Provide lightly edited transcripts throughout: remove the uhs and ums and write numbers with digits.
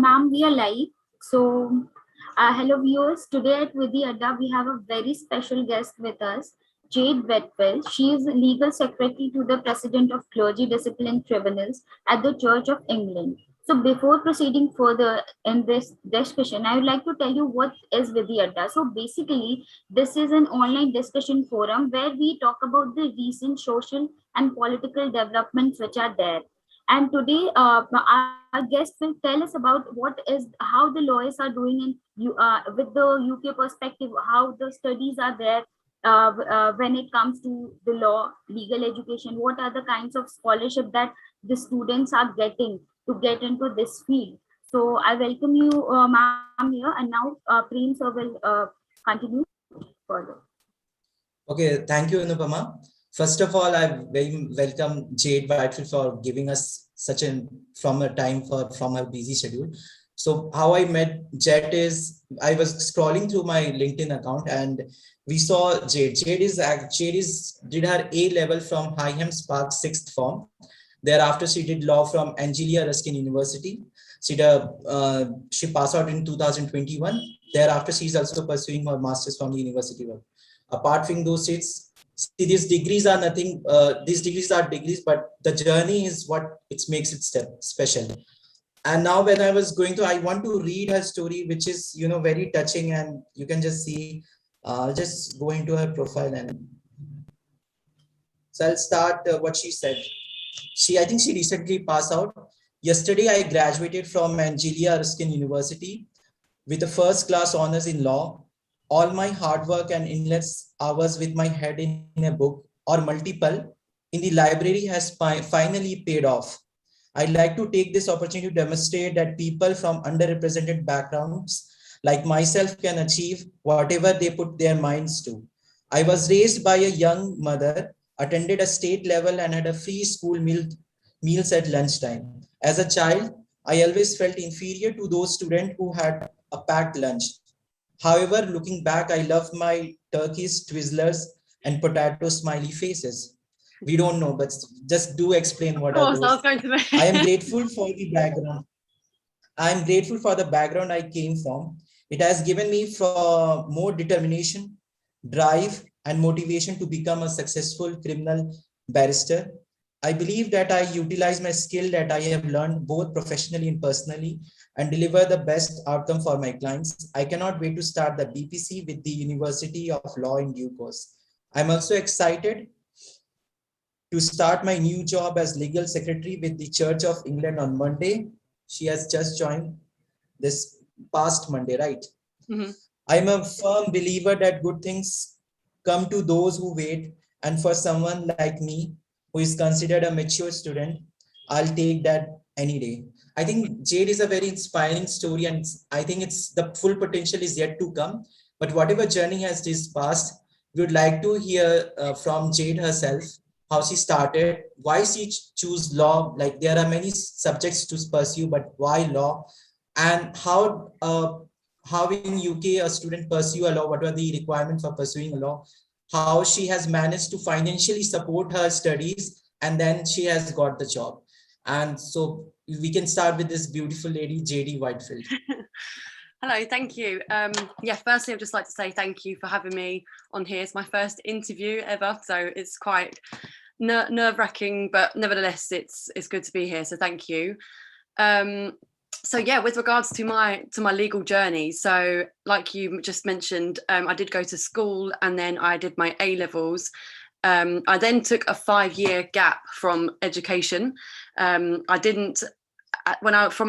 Ma'am, we are live. So, hello viewers. Today at Vidhi Adda, we have a very special guest with us, Jade Whitfield. She is legal secretary to the President of Clergy Discipline Tribunals at the Church of England. So, before proceeding further in this discussion, I would like to tell you what is Vidhi Adda. So, basically, this is an online discussion forum where we talk about the recent social and political developments which are there. And today, our guest will tell us about how the lawyers are doing with the UK perspective, how the studies are there when it comes to the law, legal education. What are the kinds of scholarship that the students are getting to get into this field? So I welcome you, ma'am, here, and now Prem sir will continue further. Okay, thank you, Anupama. First of all, I very welcome Jade Whitfield for giving us such from her busy schedule. So how I met Jade is I was scrolling through my LinkedIn account and we saw Jade. Jade did her A level from Higham Spark 6th form. Thereafter, she did law from Anglia Ruskin University. She passed out in 2021. Thereafter, she is also pursuing her master's from the University of. Apart from those states, see, these degrees are nothing. These degrees are degrees, but the journey is what it makes it special. And now, when I was going to, I want to read her story, which is very touching, and you can just see. I'll just go into her profile, and so I'll start what she said. I think she recently passed out. Yesterday, I graduated from Anglia Ruskin University with a first class honors in law. All my hard work and endless hours with my head in a book or multiple in the library has finally paid off. I'd like to take this opportunity to demonstrate that people from underrepresented backgrounds like myself can achieve whatever they put their minds to. I was raised by a young mother, attended a state level and had a free school meals at lunchtime. As a child, I always felt inferior to those students who had a packed lunch. However, looking back, I love my turkeys, Twizzlers, and potato smiley faces. We don't know, but just do explain what are those. I am grateful for the background. I am grateful for the background I came from. It has given me more determination, drive, and motivation to become a successful criminal barrister. I believe that I utilize my skill that I have learned both professionally and personally and deliver the best outcome for my clients. I cannot wait to start the BPC with the University of Law in due course. I'm also excited to start my new job as legal secretary with the Church of England on Monday. She has just joined this past Monday, right? Mm-hmm. I'm a firm believer that good things come to those who wait. And for someone like me, who is considered a mature student, I'll take that any day. I think Jade is a very inspiring story, and I think it's the full potential is yet to come. But whatever journey has this past, we would like to hear from Jade herself, how she started, why she choose law. Like there are many subjects to pursue, but why law? And how in UK a student pursue a law, what are the requirements for pursuing a law? How she has managed to financially support her studies, and then she has got the job. And so we can start with this beautiful lady, Jade Whitfield. Hello, thank you. Firstly, I'd just like to say thank you for having me on here. It's my first interview ever, so it's quite nerve-wracking, but nevertheless, it's good to be here. So thank you. With regards to my legal journey, so like you just mentioned, I did go to school and then I did my A-levels. I then took a 5-year gap from education. From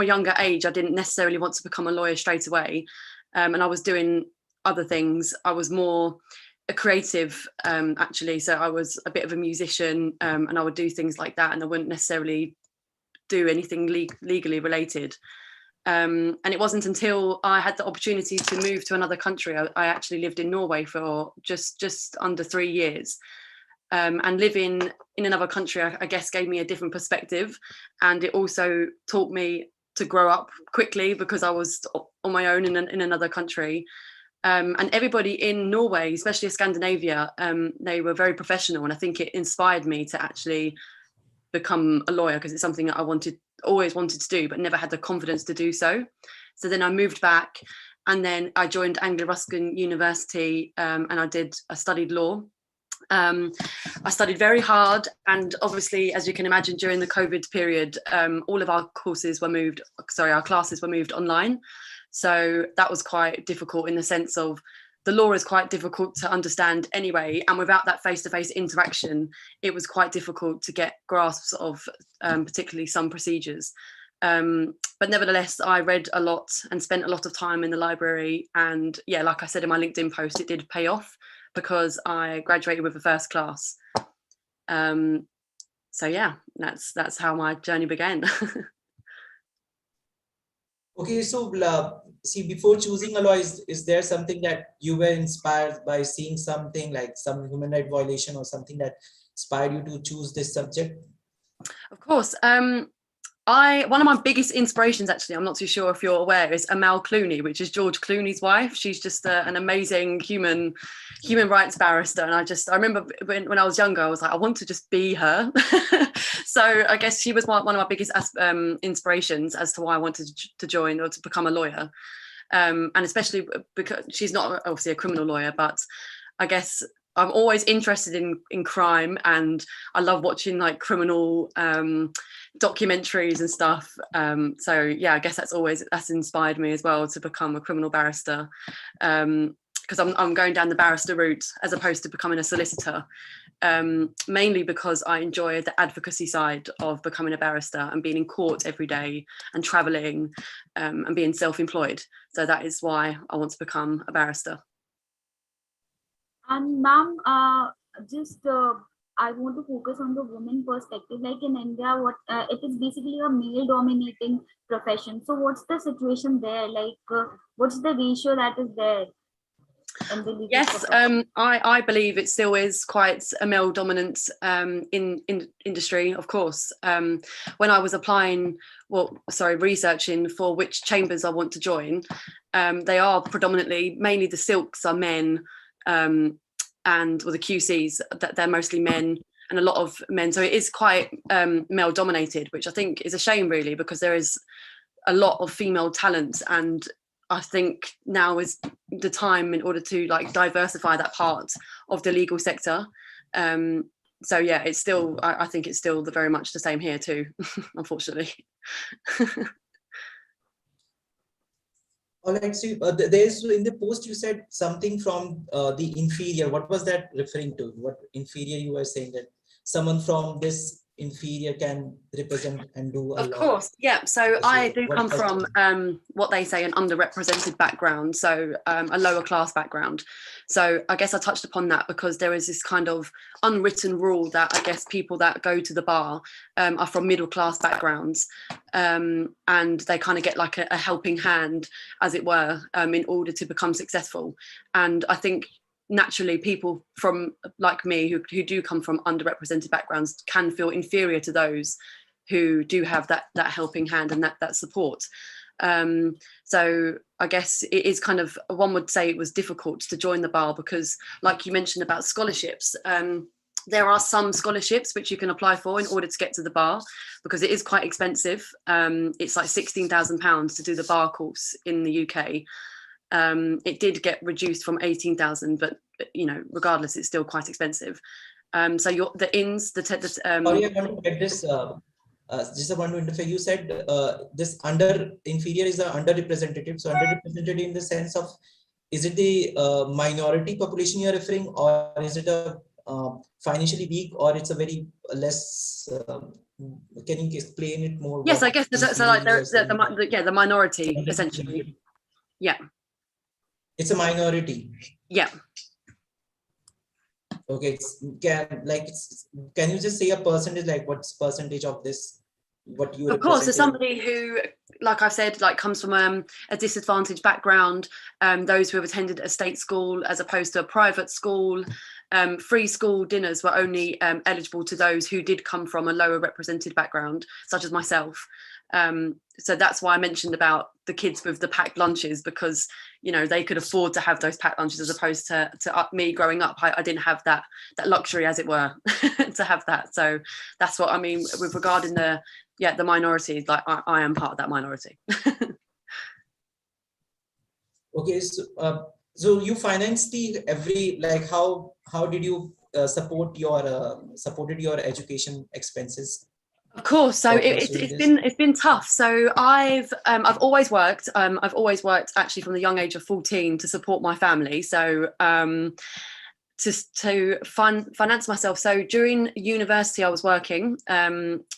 a younger age, I didn't necessarily want to become a lawyer straight away. And I was doing other things. I was more a creative, actually. So I was a bit of a musician, and I would do things like that. And I wouldn't necessarily do anything legally related. And it wasn't until I had the opportunity to move to another country. I actually lived in Norway for just under 3 years. And living in another country, I guess, gave me a different perspective. And it also taught me to grow up quickly because I was on my own in another country. And everybody in Norway, especially Scandinavia, they were very professional. And I think it inspired me to actually become a lawyer, because it's something that I always wanted to do, but never had the confidence to do so. So then I moved back, and then I joined Anglo-Ruskin University, and I studied law. I studied very hard, and obviously, as you can imagine, during the COVID period, all of our classes were moved online. So that was quite difficult, in the sense of the law is quite difficult to understand anyway, and without that face-to-face interaction, it was quite difficult to get grasps of particularly some procedures. But nevertheless, I read a lot and spent a lot of time in the library, and yeah, like I said in my LinkedIn post, it did pay off, because I graduated with a first class. So yeah, that's how my journey began. Okay, so see, before choosing a law, is there something that you were inspired by, seeing something like some human right violation or something that inspired you to choose this subject? Of course. One of my biggest inspirations, actually, I'm not too sure if you're aware, is Amal Clooney, which is George Clooney's wife. She's just an amazing human rights barrister. And I remember when I was younger, I was like, I want to just be her. So I guess she was one of my biggest inspirations as to why I wanted to join or to become a lawyer. And especially because she's not obviously a criminal lawyer, but I guess I'm always interested in crime, and I love watching like criminal documentaries and stuff. So yeah, I guess that's inspired me as well to become a criminal barrister, because I'm going down the barrister route as opposed to becoming a solicitor, mainly because I enjoy the advocacy side of becoming a barrister and being in court every day and traveling, and being self-employed. So that is why I want to become a barrister. And ma'am, I want to focus on the women perspective. Like in India, it is basically a male-dominating profession. So what's the situation there? Like, what's the ratio that is there in the legal Yes, I believe it still is quite a male dominant in industry, of course. When I was researching for which chambers I want to join, they are predominantly, mainly the silks are men. And the QCs, that they're mostly men, and a lot of men. So it is quite male dominated, which I think is a shame, really, because there is a lot of female talent, and I think now is the time in order to like diversify that part of the legal sector. So yeah, it's still, I think it's still very much the same here too, unfortunately. All right, so there's in the post you said something from the inferior. What was that referring to? What inferior you were saying, that someone from this inferior can represent and do a lot? Of course, yeah. So I do come from what they say an underrepresented background, so a lower class background. So I guess I touched upon that because there is this kind of unwritten rule that I guess people that go to the bar are from middle class backgrounds, and they kind of get like a helping hand, as it were, in order to become successful. And I think naturally people from like me who do come from underrepresented backgrounds can feel inferior to those who do have that helping hand and that support. So I guess it is kind of, one would say it was difficult to join the bar because, like you mentioned about scholarships, there are some scholarships which you can apply for in order to get to the bar, because it is quite expensive. It's like £16,000 to do the bar course in the UK. It did get reduced from 18,000, but regardless, it's still quite expensive. So the inns, sorry, I want to get this. Just I want to interfere. You said this inferior is the underrepresented. So underrepresented in the sense of, is it the minority population you're referring, or is it a financially weak, or it's a very less? Can you explain it more? Yes, I guess so. Like the minority essentially. Yeah. It's a minority. Yeah. Okay. Can you just say a percentage, like what's percentage of this? What you of course, as somebody who, like I've said, like comes from a disadvantaged background, those who have attended a state school as opposed to a private school, free school dinners were only eligible to those who did come from a lower represented background, such as myself. So that's why I mentioned about the kids with the packed lunches, because they could afford to have those packed lunches, as opposed to me growing up. I didn't have that luxury, as it were, to have that. So that's what I mean with regarding the minorities. Like I am part of that minority. Okay, so you finance how did you supported your education expenses? Of course. So it's been tough. So I've always worked. I've always worked actually from the young age of 14 to support my family. So to finance myself. So during university, I was working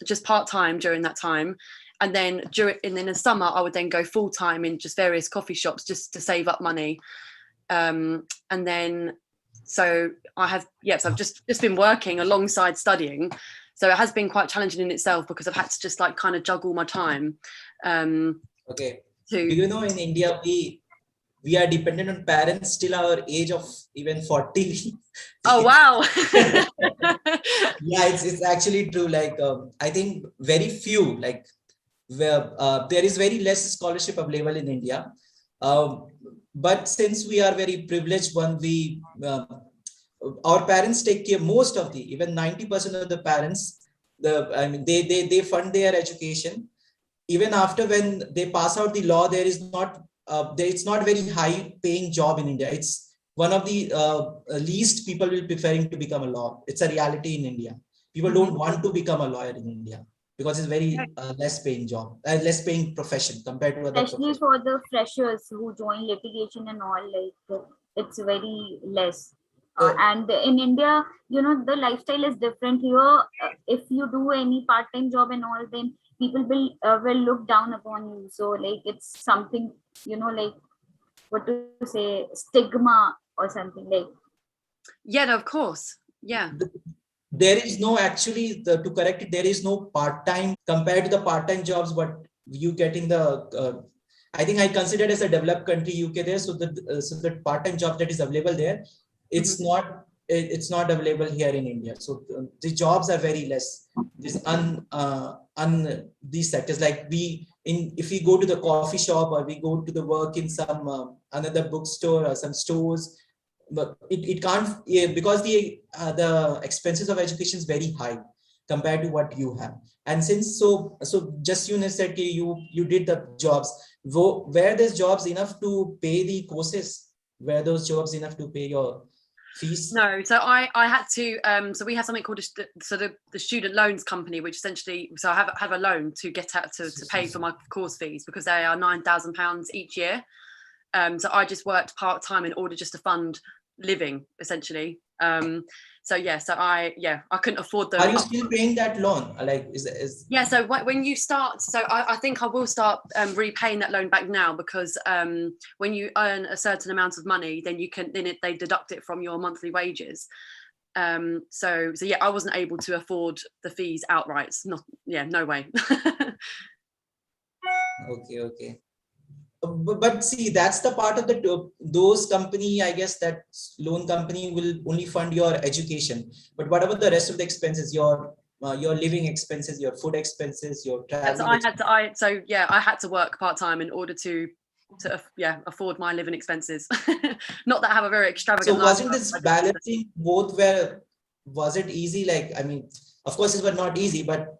just part-time during that time. And then in the summer, I would then go full-time in just various coffee shops just to save up money. And then, so I've just been working alongside studying. So it has been quite challenging in itself, because I've had to just like kind of juggle my time. Okay. Do you know, in India, we are dependent on parents till our age of even 40. Oh, wow. Yeah, it's actually true. Like, I think very few, like, where there is very less scholarship available in India. But since we are very privileged one, our parents take care, most of even 90% of the parents, they fund their education. Even after when they pass out the law, it's not very high paying job in India. It's one of the least people will preferring to become a lawyer. It's a reality in India. People don't want to become a lawyer in India, because it's very less paying job, less paying profession compared to other Especially for the freshers who join litigation and all, like it's very less. And in India, the lifestyle is different here. If you do any part-time job and all, then people will look down upon you. So like it's something, like what to say, stigma or something like. Yeah, no, of course. Yeah. There is no, actually, to correct it, there is no part-time compared to the part-time jobs what you get in the I think I consider it as a developed country, UK there. So the part-time job that is available there, it's not available here in India. So the jobs are very less. These sectors, like if we go to the coffee shop, or we go to the work in some another bookstore or some stores, but it can't, because the expenses of education is very high compared to what you have. And since so just you said you did the jobs, were those jobs enough to pay the courses? Were those jobs enough to pay your fees? No, so I had to so we have something called the student loans company, which essentially, so I have a loan to get out to pay for my course fees, because they are £9,000 each year. So I just worked part-time in order just to fund living, essentially. So I couldn't afford them. Are you still paying that loan? Like, yeah, so when you start, so I think I will start repaying that loan back now, because when you earn a certain amount of money, then they deduct it from your monthly wages. So I wasn't able to afford the fees outright. No way. Okay. But see, that's the part of those company, I guess, that loan company will only fund your education. But what about the rest of the expenses, your living expenses, your food expenses, your travel? I had to work part-time in order to afford my living expenses. Not that I have a very extravagant life. So wasn't this balancing both was it easy? Like, I mean, of course it was not easy, but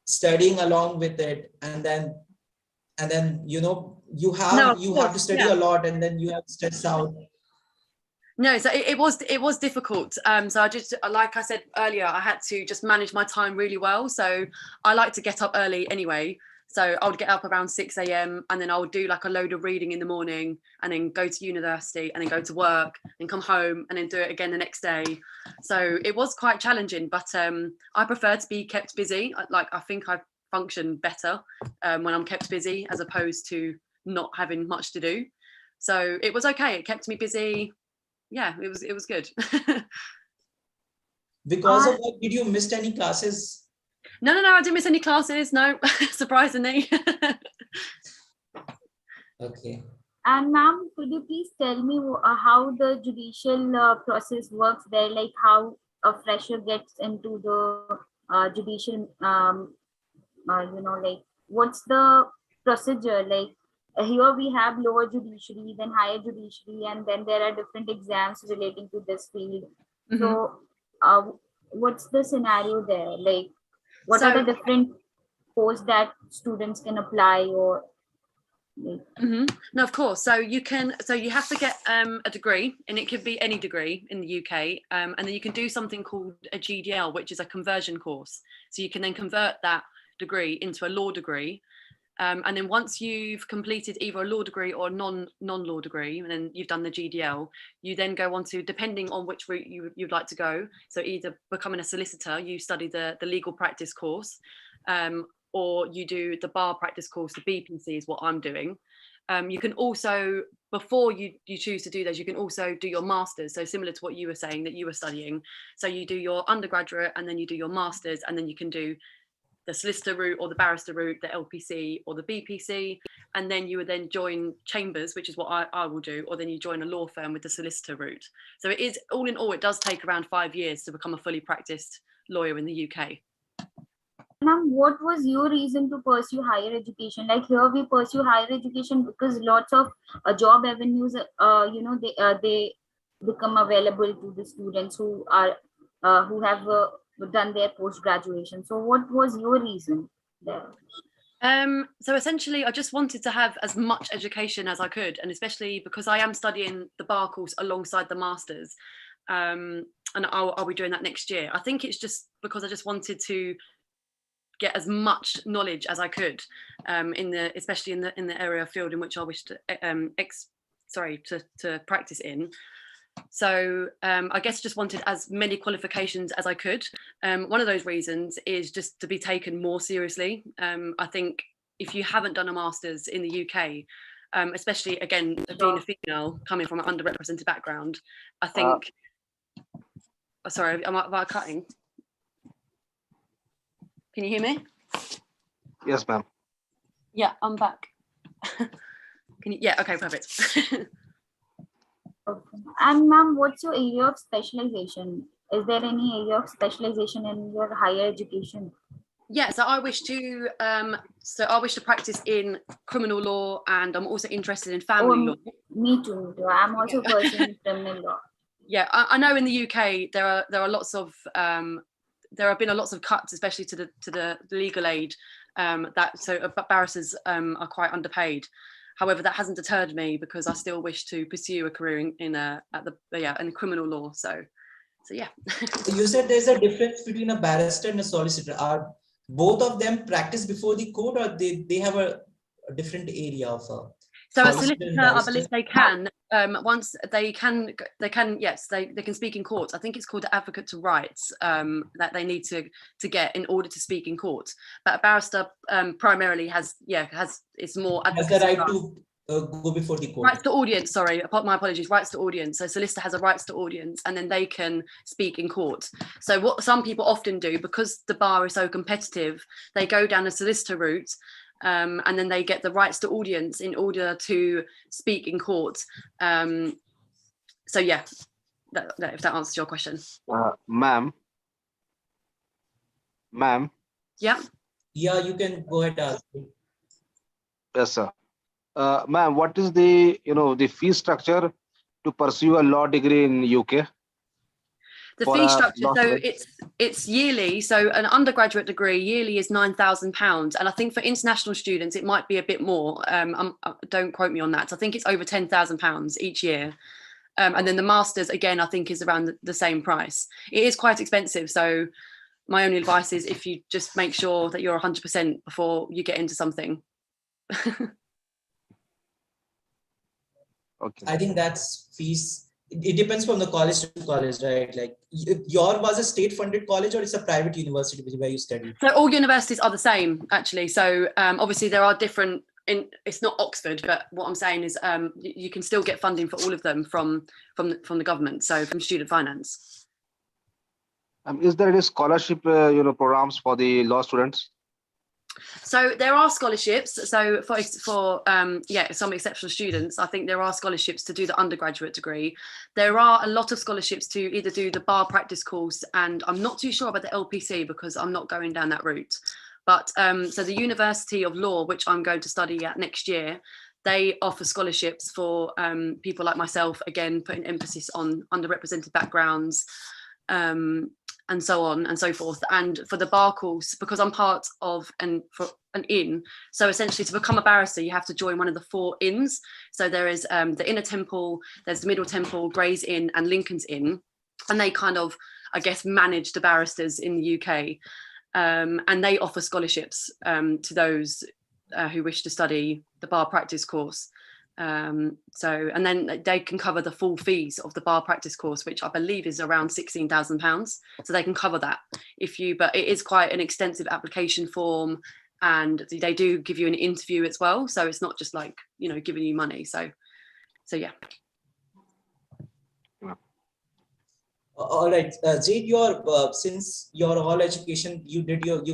studying along with it, and then you have to study a lot, and then you have to stress out. No, so it was difficult. So I just, like I said earlier, I had to just manage my time really well. So I like to get up early anyway. So I would get up around 6 a.m. and then I would do like a load of reading in the morning, and then go to university, and then go to work, and come home, and then do it again the next day. So it was quite challenging, but I prefer to be kept busy. Like, I think I function better when I'm kept busy, as opposed to not having much to do. So it was okay. It kept me busy. Yeah, it was good. Because of what, did you miss any classes? No, I didn't miss any classes. No, surprisingly. Okay. And ma'am, could you please tell me how the judicial process works there, like how a fresher gets into the judicial, like what's the procedure? Like here we have lower judiciary, then higher judiciary, and then there are different exams relating to this field. So what's the scenario there? Like what are So the different posts that students can apply or like, no, of course. So you have to get a degree, and it could be any degree in the UK, and then you can do something called a GDL, which is a conversion course. So you can then convert that degree into a law degree, and then once you've completed either a law degree or a non-law degree, and then you've done the GDL, you then go on to, depending on which route you'd like to go. So either becoming a solicitor, you study the legal practice course, or you do the bar practice course. The BPC is what I'm doing. You can also, before you choose to do those, you can also do your masters. So similar to what you were saying that you were studying. So you do your undergraduate and then you do your masters, and then you can do the solicitor route or the barrister route, the LPC or the BPC, and then you would then join chambers, which is what I will do, or then you join a law firm with the solicitor route. So it is, all in all, it does take around 5 years to become a fully practiced lawyer in the UK. ma'am, what was your reason to pursue higher education? Like here we pursue higher education because lots of job avenues, they become available to the students who are who have done their post graduation. So what was your reason there? So essentially, I just wanted to have as much education as I could, and especially because I am studying the bar course alongside the masters, and I'll be doing that next year. I think it's just because I just wanted to get as much knowledge as I could, especially in the area of field in which I wish to to practice in. So I guess just wanted as many qualifications as I could. One of those reasons is just to be taken more seriously. I think if you haven't done a master's in the UK, especially again being a female coming from an underrepresented background, I think. Sorry, am I cutting? Can you hear me? Yes, ma'am. Yeah, I'm back. Can you? Yeah, okay, perfect. Okay. And ma'am, what's your area of specialization? Is there any area of specialization in your higher education? Yeah, so I wish to practice in criminal law, and I'm also interested in family law. Me too. I'm also pursuing criminal law. Yeah, I know in the UK there are lots of there have been lots of cuts, especially to the legal aid. Barristers are quite underpaid. However, that hasn't deterred me because I still wish to pursue a career in criminal law. So yeah. You said there's a difference between a barrister and a solicitor. Are both of them practice before the court, or they have a different area of so a solicitor, I believe they can. Once they can, yes, they can speak in court. I think it's called the advocate to rights that they need to get in order to speak in court. But a barrister primarily has it's more has the right to go before the court. Rights to audience, sorry, my apologies, rights to audience. So solicitor has a rights to audience, and then they can speak in court. So what some people often do, because the bar is so competitive, they go down a solicitor route, and then they get the rights to audience in order to speak in court. So yeah, if that answers your question. Ma'am. Yeah. Yeah, you can go ahead, ask. Yes, sir. Ma'am, what is the fee structure to pursue a law degree in UK? The fee structure, so it's yearly. So an undergraduate degree yearly is £9,000, and I think for international students it might be a bit more. Don't quote me on that. So I think it's over £10,000 each year, and then the masters again I think is around the same price. It is quite expensive. So my only advice is if you just make sure that you're 100% before you get into something. Okay. I think that's fees. It depends from the college to college, right? Like your was a state-funded college or it's a private university where you study? So all universities are the same, actually. So obviously there are different. It's not Oxford, but what I'm saying is you can still get funding for all of them from the government. So from student finance. Is there any scholarship programs for the law students? So there are scholarships. So for some exceptional students, I think there are scholarships to do the undergraduate degree. There are a lot of scholarships to either do the bar practice course, and I'm not too sure about the LPC because I'm not going down that route. But so the University of Law, which I'm going to study at next year, they offer scholarships for people like myself, again, putting emphasis on underrepresented backgrounds, and so on and so forth. And for the bar course, because I'm part of an inn, so essentially to become a barrister, you have to join one of the 4 inns. So there is the Inner Temple, there's the Middle Temple, Gray's Inn and Lincoln's Inn. And they kind of, I guess, manage the barristers in the UK. And they offer scholarships to those who wish to study the bar practice course. And then they can cover the full fees of the bar practice course, which I believe is around £16,000. So they can cover that but it is quite an extensive application form, and they do give you an interview as well. So it's not just like, giving you money. So yeah. All right, Jade, since your all education, you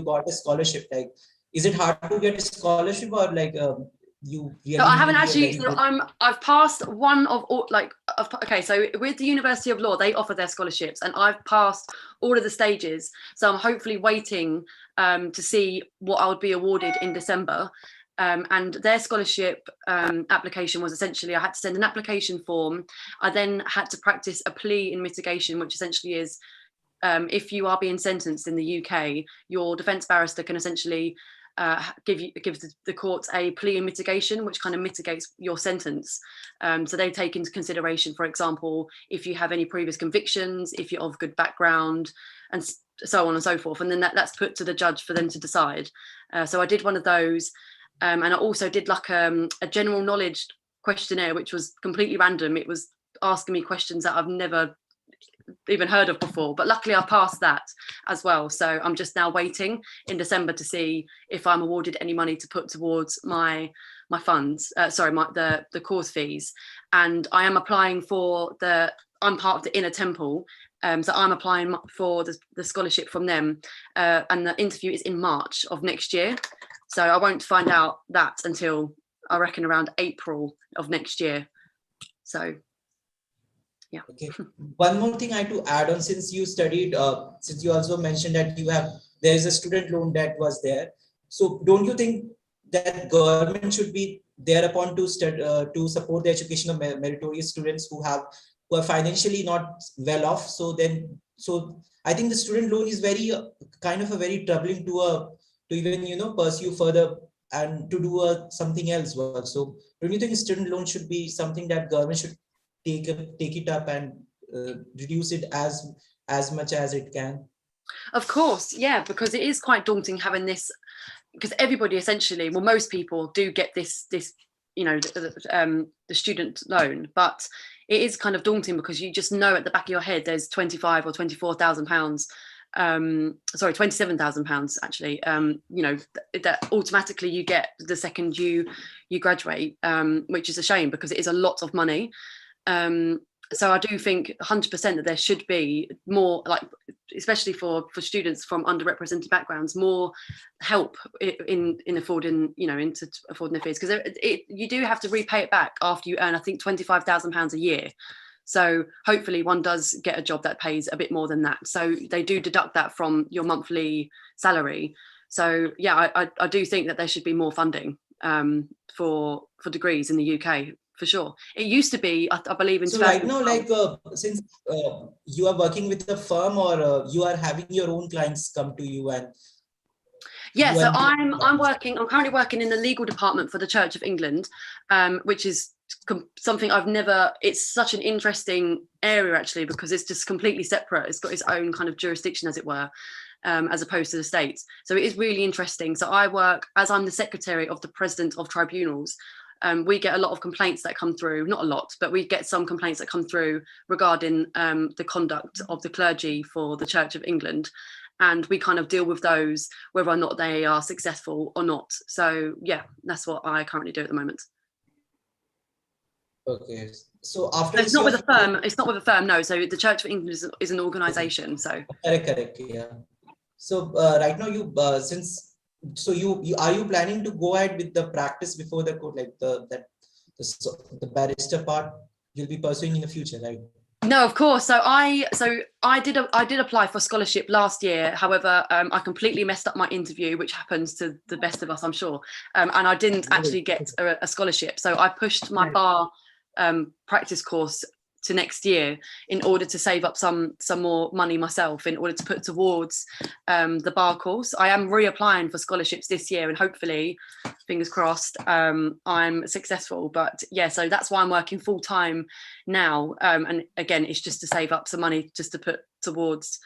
got a scholarship. Like, is it hard to get a scholarship, or like you really? So I haven't actually. So I've passed one of all. Okay, so with the University of Law, they offer their scholarships, and I've passed all of the stages. So I'm hopefully waiting to see what I would be awarded in December. And their scholarship application was essentially, I had to send an application form. I then had to practice a plea in mitigation, which essentially is if you are being sentenced in the UK, your defence barrister can essentially give the courts a plea in mitigation, which kind of mitigates your sentence. So they take into consideration, for example, if you have any previous convictions, if you're of good background, and so on and so forth. And then that's put to the judge for them to decide. So I did one of those. And I also did like a general knowledge questionnaire, which was completely random. It was asking me questions that I've never even heard of before, but luckily I passed that as well. So I'm just now waiting in December to see if I'm awarded any money to put towards my funds, the course fees. And I am applying for I'm part of the Inner Temple, so I'm applying for the scholarship from them, and the interview is in March of next year. So I won't find out that until I reckon around April of next year. So, yeah. Okay. One more thing I had to add on, since you studied, since you also mentioned that there is a student loan that was there. So don't you think that government should be thereupon to support the education of meritorious students who are financially not well off? So I think the student loan is very kind of a very troubling to even pursue further and to do something else work. So don't you think student loan should be something that government should take it up and reduce it as much as it can? Of course, yeah, because it is quite daunting having this, because everybody essentially, well, most people do get this the student loan, but it is kind of daunting because you just know at the back of your head there's £25,000 or £24,000. Sorry, £27,000 actually, that automatically you get the second you graduate, which is a shame because it is a lot of money. So I do think 100% that there should be more, like, especially for students from underrepresented backgrounds, more help in affording, into affording their fees, because you do have to repay it back after you earn, I think, £25,000 a year. So hopefully one does get a job that pays a bit more than that. So they do deduct that from your monthly salary. So yeah, I do think that there should be more funding for degrees in the UK, for sure. It used to be, I believe, in so right now, like since you are working with a firm, or you are having your own clients come to you, and yeah, so I'm currently working in the legal department for the Church of England, which is something it's such an interesting area actually, because it's just completely separate. It's got its own kind of jurisdiction, as it were, as opposed to the States. So it is really interesting. So I work as I'm the secretary of the president of Tribunals. We get a lot of complaints that come through, not a lot, but we get some complaints that come through regarding the conduct of the clergy for the Church of England. And we kind of deal with those, whether or not they are successful or not. So yeah, that's what I currently do at the moment. Okay, so after it's not with a firm. It's not with a firm, no. So the Church of England is an organisation. So correct, yeah. So right now, you since So you are you planning to go ahead with the practice before the court, like the barrister part you'll be pursuing in the future, right? No, of course. So I did apply for scholarship last year. However, I completely messed up my interview, which happens to the best of us, I'm sure. And I didn't actually get a scholarship. So I pushed my bar practice course to next year in order to save up some more money myself in order to put towards the bar course. I am reapplying for scholarships this year, and hopefully, fingers crossed, I'm successful. But yeah, so that's why I'm working full time now, and again, it's just to save up some money just to put towards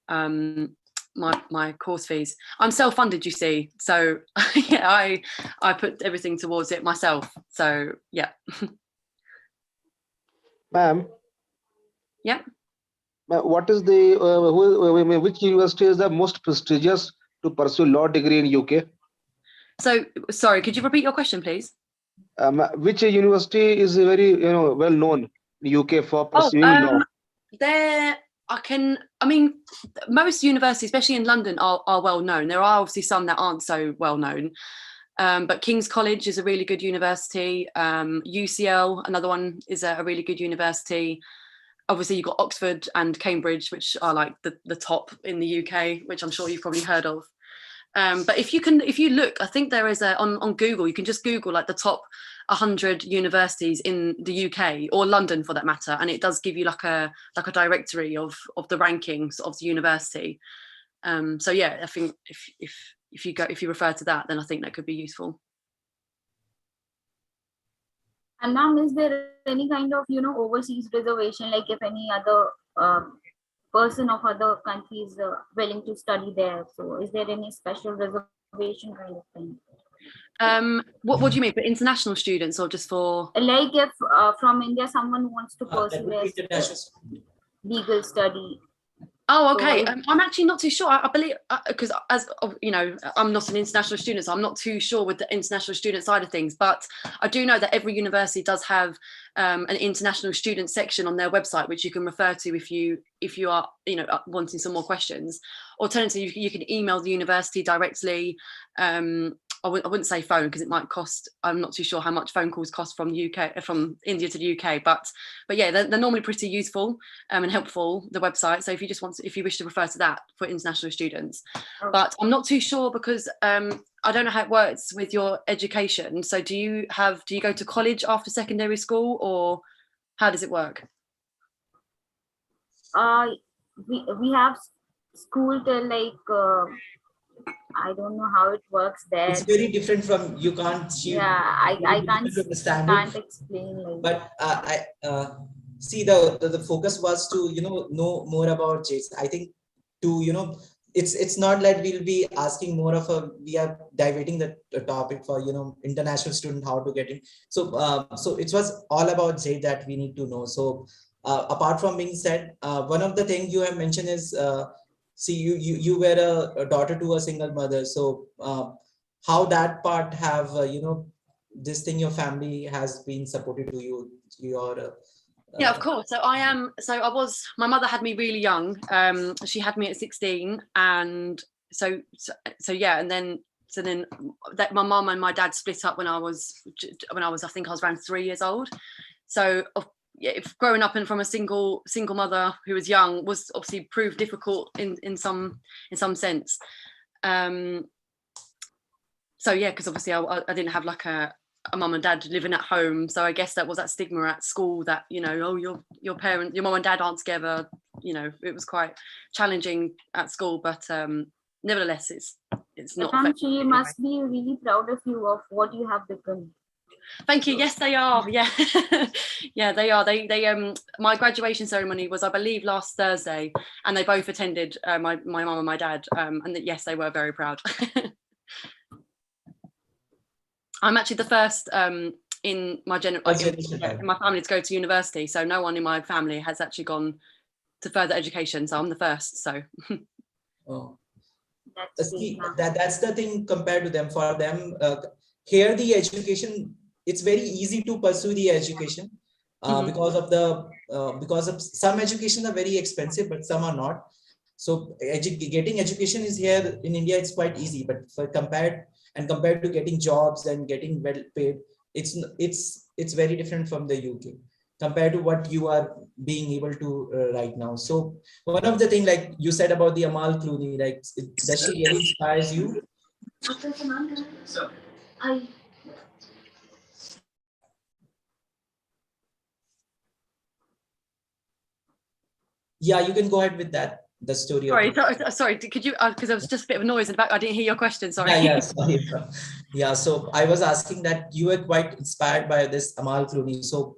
my course fees. I'm self-funded, you see, so yeah, I put everything towards it myself. So yeah. Ma'am, Yeah. what is the which university is the most prestigious to pursue law degree in UK? So sorry, could you repeat your question, please? Which university is very well known in UK for pursuing law? I mean, most universities, especially in London, are well known. There are obviously some that aren't so well known. But King's College is a really good university. UCL, another one, is a really good university. Obviously, you've got Oxford and Cambridge, which are like the top in the UK, which I'm sure you've probably heard of. But if you look, I think there is on Google, you can just Google like the top 100 universities in the UK or London for that matter, and it does give you like a directory of the rankings of the university. So yeah, I think if you refer to that, then I think that could be useful. And ma'am, is there any kind of overseas reservation, like if any other person of other countries willing to study there? So is there any special reservation kind of thing? What do you mean, for international students or just for? Like if from India someone wants to pursue a legal study. Oh, okay. I'm actually not too sure. I believe, because as you know, I'm not an international student, so I'm not too sure with the international student side of things. But I do know that every university does have an international student section on their website, which you can refer to if you are wanting some more questions. Alternatively, you can email the university directly. I wouldn't say phone because it might cost. I'm not too sure how much phone calls cost from India to the UK, but yeah, they're normally pretty useful and helpful, the website. So if you wish to refer to that for international students, but I'm not too sure because I don't know how it works with your education. So do you go to college after secondary school, or how does it work? We have school till like. I don't know how it works there. It's very different from you can't. Yeah, I can't understand explain. Like. But I see the focus was to know more about Jade's. I think to it's not like we'll be asking more of we are diverting the topic for international student how to get in. So so it was all about Jade that we need to know. So apart from being said, one of the things you have mentioned is. See, you were a daughter to a single mother. So how that part have, this thing your family has been supported to you? Yeah, of course. So my mother had me really young. She had me at 16. And so yeah. And then that my mum and my dad split up when I was, I think I was around 3 years old. So yeah, growing up from a single mother who was young was obviously proved difficult in some sense. So yeah, because obviously I didn't have like a mum and dad living at home, so I guess that was that stigma at school that your parents, your mum and dad aren't together. It was quite challenging at school, but nevertheless, it's not. She must be really proud of you of what you have become. Thank you. Yes, they are. Yeah, yeah, they are. They my graduation ceremony was, I believe, last Thursday, and they both attended. My mum and my dad, and yes, they were very proud. I'm actually the first in my in my family to go to university, so no one in my family has actually gone to further education. So I'm the first. So. Oh. That's the thing compared to them. For them, here the education. It's very easy to pursue the education because of some education are very expensive, but some are not. So getting education is here in India, it's quite easy, but compared to getting jobs and getting well paid, it's very different from the UK compared to what you are being able to right now. So one of the things, like you said about the Amal Clooney, like does she really inspires you? Yeah, you can go ahead with that. The story Sorry, of sorry. Could you? Because there was just a bit of a noise in the back. I didn't hear your question. Sorry. yeah, sorry. Yeah, so I was asking that you were quite inspired by this Amal Clooney. So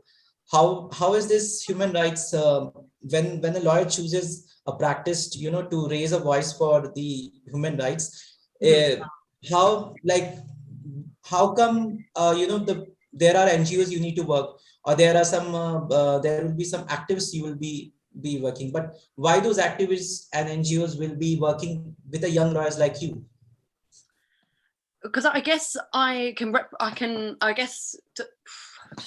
how is this human rights when a lawyer chooses a practice, to raise a voice for the human rights? How like how come there are NGOs you need to work, or there are there will be some activists you will be working, but why those activists and NGOs will be working with a young lawyers like you? Because I guess I can I'm just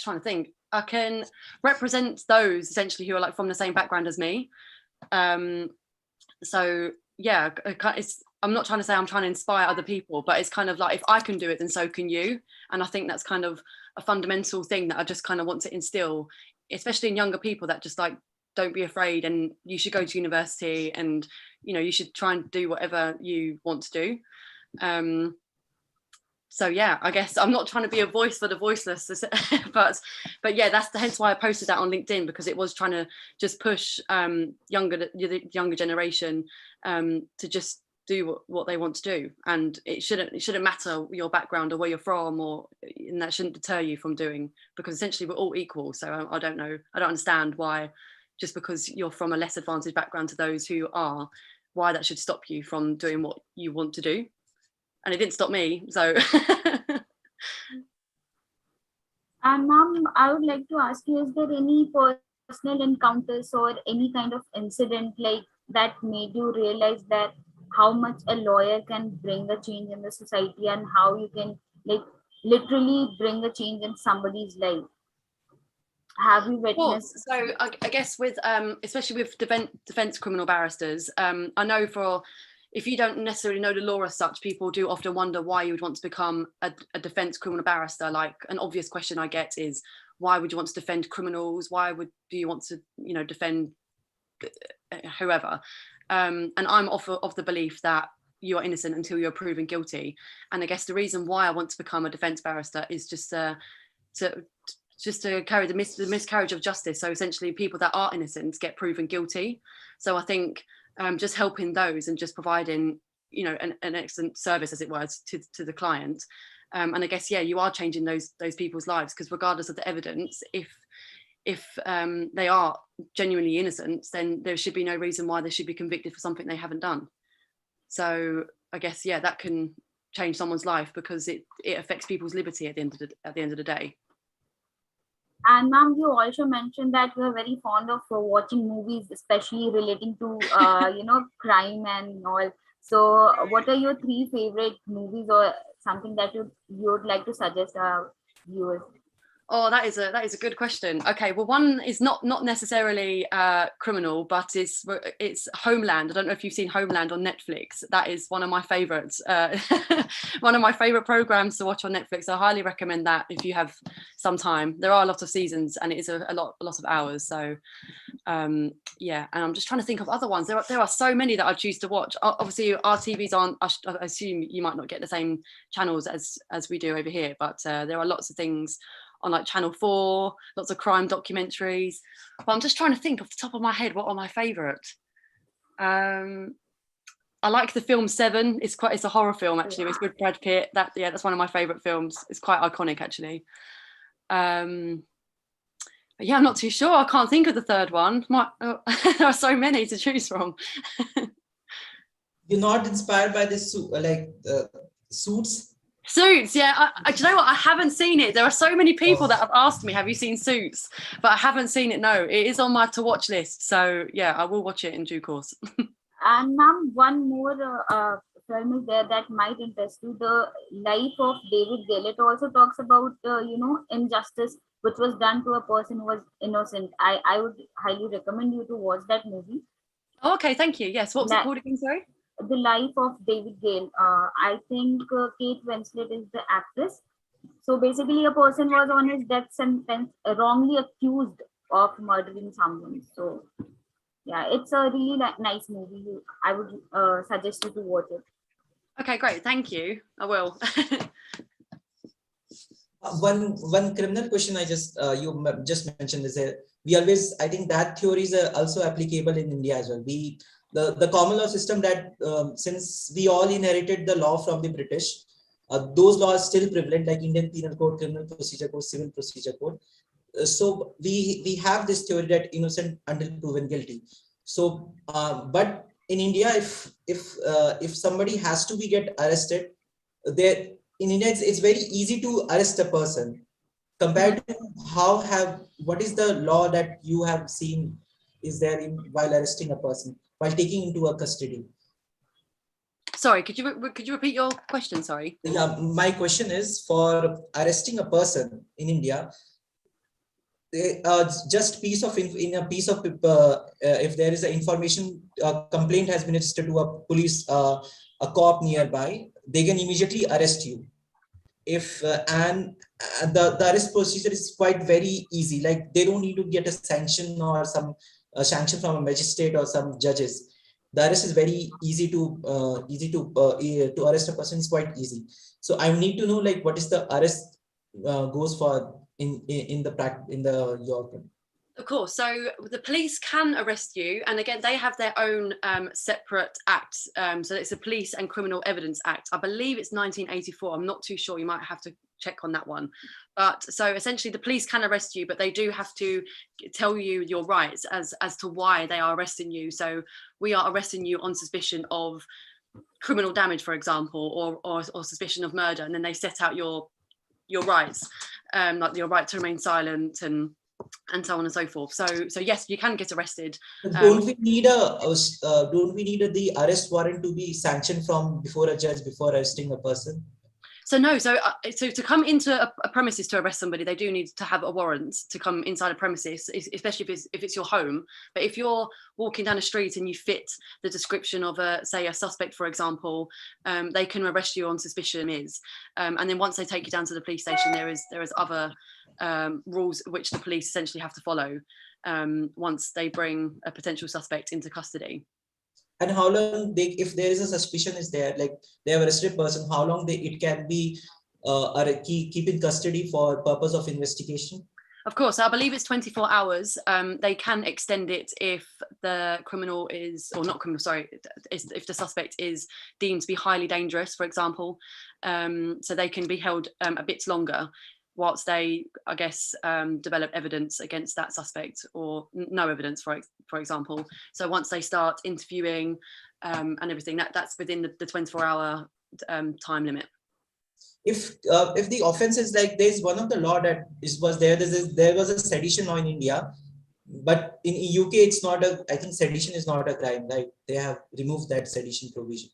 trying to think. I can represent those essentially who are like from the same background as me. So yeah, I'm not trying to say I'm trying to inspire other people, but it's kind of like, if I can do it, then so can you. And I think that's kind of a fundamental thing that I just kind of want to instill, especially in younger people, that just like, don't be afraid, and you should go to university, and you should try and do whatever you want to do. So yeah, I guess I'm not trying to be a voice for the voiceless, but yeah, that's hence why I posted that on LinkedIn, because it was trying to just push the younger generation to just do what they want to do, and it shouldn't matter your background or where you're from, and that shouldn't deter you from doing, because essentially we're all equal. So I don't understand why, just because you're from a less advantaged background to those who are, why that should stop you from doing what you want to do. And it didn't stop me, so. And ma'am, I would like to ask you, is there any personal encounters or any kind of incident like that made you realize that how much a lawyer can bring a change in the society, and how you can like literally bring a change in somebody's life? Have you witnessed? So I guess with especially with defense criminal barristers, I know if you don't necessarily know the law as such, people do often wonder why you would want to become a defense criminal barrister. Like, an obvious question I get is, why would you want to defend criminals? Why do you want to defend whoever? And I'm of the belief that you are innocent until you're proven guilty. And I guess the reason why I want to become a defense barrister is just to carry the miscarriage of justice. So essentially, people that are innocent get proven guilty. So I think just helping those and just providing, an excellent service, as it were, to the client. And I guess, yeah, you are changing those people's lives, because regardless of the evidence, if they are genuinely innocent, then there should be no reason why they should be convicted for something they haven't done. So I guess, yeah, that can change someone's life, because it affects people's liberty at the end of the day. And ma'am, you also mentioned that you are very fond of watching movies, especially relating to crime and all. So what are your 3 favorite movies, or something that you would like to suggest our viewers? Oh, that is a good question. Okay, well, one is not necessarily criminal, but it's Homeland. I don't know if you've seen Homeland on Netflix. That is one of my favorites. One of my favorite programs to watch on Netflix. I highly recommend that if you have some time. There are a lot of seasons, and it is a lot of hours. So yeah, and I'm just trying to think of other ones. There are so many that I choose to watch. Obviously, our TVs aren't. I assume you might not get the same channels as we do over here, but there are lots of things on like Channel 4, lots of crime documentaries. But I'm just trying to think off the top of my head, what are my favourite? I like the film Seven. It's a horror film, actually. It's with Brad Pitt. That's one of my favourite films. It's quite iconic, actually. But yeah, I'm not too sure. I can't think of the third one. There are so many to choose from. You're not inspired by this Suits? Suits, yeah. Do you know what? I haven't seen it. There are so many people that have asked me, have you seen Suits? But I haven't seen it, no. It is on my to-watch list. So, yeah, I will watch it in due course. And ma'am, one more film is there that might interest you. The life of David Gale. It also talks about, injustice which was done to a person who was innocent. I would highly recommend you to watch that movie. Oh, okay, thank you. Yes, what was it called again, sorry? The Life of David Gale. I think Kate Winslet is the actress. So basically, a person was on his death sentence, wrongly accused of murdering someone. So yeah, it's a really nice movie. I would suggest you to watch it. Okay, great. Thank you. I will. One criminal question I just just mentioned is that we always, I think that theory is also applicable in India as well. The common law system that since we all inherited the law from the British, those laws still prevalent, like Indian Penal Code, Criminal Procedure Code, Civil Procedure Code. So we have this theory that innocent until proven guilty. So but in India, if somebody has to be get arrested, there in India it's very easy to arrest a person compared to what is the law that you have seen is there while arresting a person, while taking into a custody. Sorry, could you repeat your question? Sorry. Yeah, my question is, for arresting a person in India, just piece of in a piece of paper, if there is an information complaint has been registered to a police, a cop nearby, they can immediately arrest you. If and the arrest procedure is quite very easy, like they don't need to get a sanction or some sanction from a magistrate or some judges. The arrest is very easy to arrest a person is quite easy. So I need to know, like, what is the arrest goes for in the your. Of course. So the police can arrest you, and again, they have their own separate act. So it's the Police and Criminal Evidence Act. I believe it's 1984. I'm not too sure. You might have to check on that one. But so essentially, the police can arrest you, but they do have to tell you your rights as to why they are arresting you. So we are arresting you on suspicion of criminal damage, for example, or suspicion of murder, and then they set out your rights, like your right to remain silent and so on and so forth. So yes, you can get arrested. Don't we need the arrest warrant to be sanctioned from before a judge before arresting a person? So no, so to come into a premises to arrest somebody, they do need to have a warrant to come inside a premises, especially if it's your home. But if you're walking down a street and you fit the description of a suspect, for example, they can arrest you on suspicion and then once they take you down to the police station, there is other rules which the police essentially have to follow once they bring a potential suspect into custody. And how long if there is a suspicion is there, like they have arrested a person, how long it can be keep in custody for purpose of investigation? Of course, I believe it's 24 hours. They can extend it if the criminal is, or not criminal, sorry, if the suspect is deemed to be highly dangerous, for example. So they can be held a bit longer whilst they, I guess, develop evidence against that suspect, or no evidence, for example. So once they start interviewing and everything, that's within the 24-hour time limit. If the offense is like, there's one of the law that there was a sedition law in India, but in UK it's not I think sedition is not a crime. Like they have removed that sedition provision.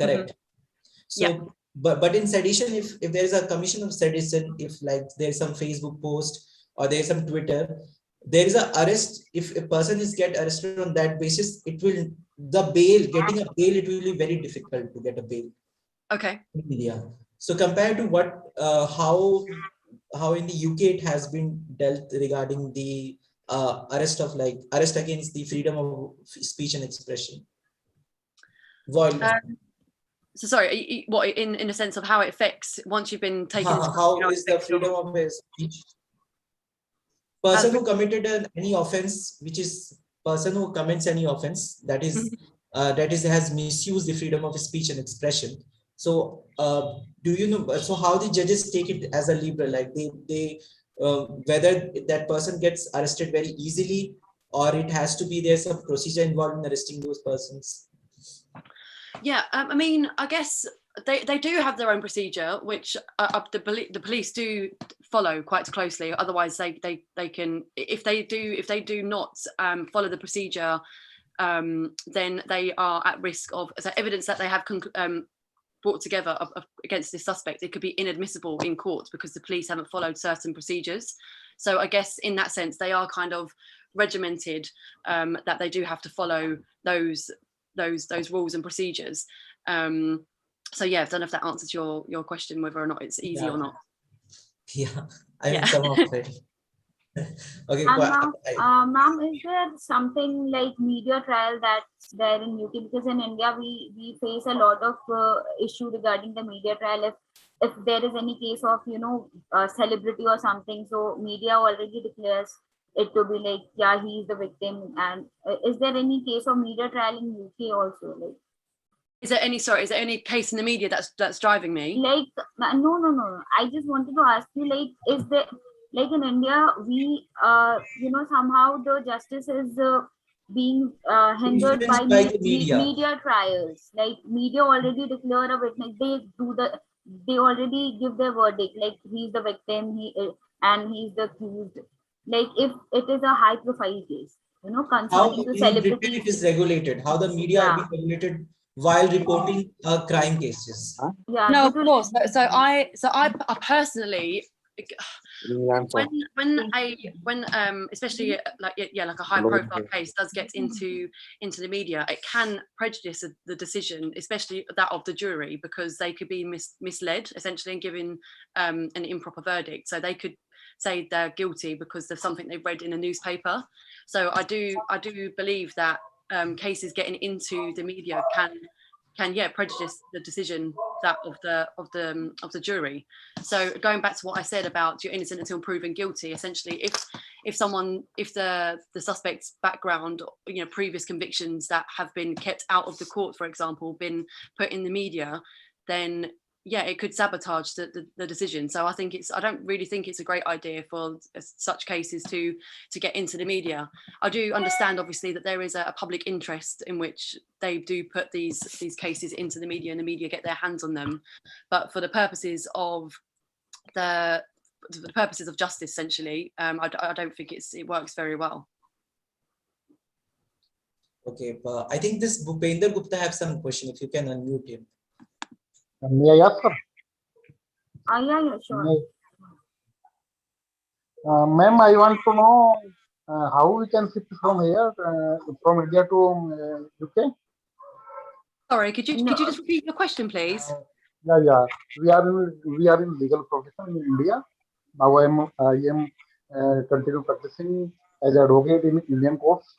Correct. Mm-hmm. So. Yeah. But in sedition, if there is a commission of sedition, if like there's some Facebook post or there's some Twitter, there is an arrest. If a person is get arrested on that basis, getting a bail, it will be very difficult to get a bail. Okay. In India. So compared to how in the UK it has been dealt regarding the arrest against the freedom of speech and expression. So sorry, what in a sense of how it affects once you've been taken? How is the freedom of speech? Person who committed any offense, which is person who commits any offense that has misused the freedom of speech and expression. So do you know? So how the judges take it as a liberal, like they whether that person gets arrested very easily, or it has to be there's some procedure involved in arresting those persons? Yeah, I mean, I guess they do have their own procedure, which the police do follow quite closely. Otherwise, they can, if they do not follow the procedure, then they are at risk of evidence that they have brought together against this suspect, it could be inadmissible in court because the police haven't followed certain procedures. So I guess in that sense, they are kind of regimented, that they do have to follow those rules and procedures. So yeah, I don't know if that answers your question, whether or not it's easy or not. Yeah, I mean, some of it. Okay, and ma'am, is there something like media trial that's there in UK? Because in India, we face a lot of issue regarding the media trial. If there is any case of, you know, celebrity or something, so media already declares it to be like, yeah, he is the victim. And is there any case of media trial in UK also? Like, is there any case in the media that's driving me? Like, no. I just wanted to ask you, like, is there, like in India, we, you know, somehow the justice is being hindered by media trials. Like, media already declare a witness. They already give their verdict. Like, he's the victim, and he's the accused. Like, if it is a high profile case, you know, concerning the celebrity. It is regulated. How the media are being regulated while reporting crime cases. Yeah, no, of course. So I personally, when especially like a high profile case does get into the media, it can prejudice the decision, especially that of the jury, because they could be misled essentially and given an improper verdict. So they could say they're guilty because of something they've read in a newspaper. So I do believe that cases getting into the media can prejudice the decision that of the jury. So going back to what I said about you're innocent until proven guilty, essentially if the suspect's background, you know, previous convictions that have been kept out of the court, for example, been put in the media, then yeah, it could sabotage the decision. So I don't really think it's a great idea for such cases to get into the media. I do understand, obviously, that there is a public interest in which they do put these cases into the media and the media get their hands on them. But for the purposes of justice, essentially, I don't think it works very well. Okay, I think this Bhupender Gupta have some question. If you can unmute him. May I ask, sir? Yeah, sure. Ma'am, I want to know how we can shift from here, from India to UK. Sorry, could you just repeat your question, please? Yeah. We are in legal profession in India. Now I am continue practicing as advocate in Indian courts.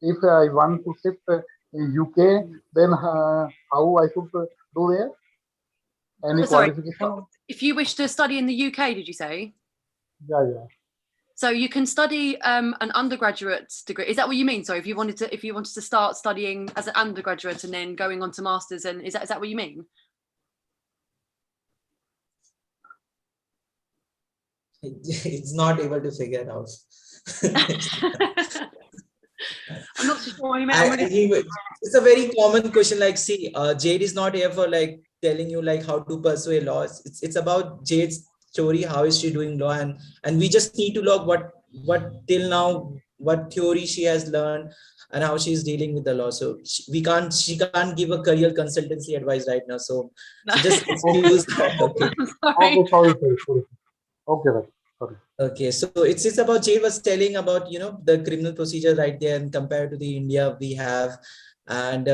If I want to shift in UK, then how I should do there? Any qualification? If you wish to study in the UK, did you say? Yeah. So you can study an undergraduate degree. Is that what you mean? So if you wanted to start studying as an undergraduate and then going on to masters, and is that what you mean? It's not able to figure out. I'm not sure what you meant. It's a very common question. Like, see, Jade is not here for like telling you like how to pursue a law. It's about Jade's story. How is she doing law, and we just need to log what till now, what theory she has learned and how she's dealing with the law. So she can't give a career consultancy advice right now. So just excuse her. Okay. Sorry. Okay, right. Sorry. Okay, so it's about Jade was telling about, you know, the criminal procedure right there, and compared to the India we have, and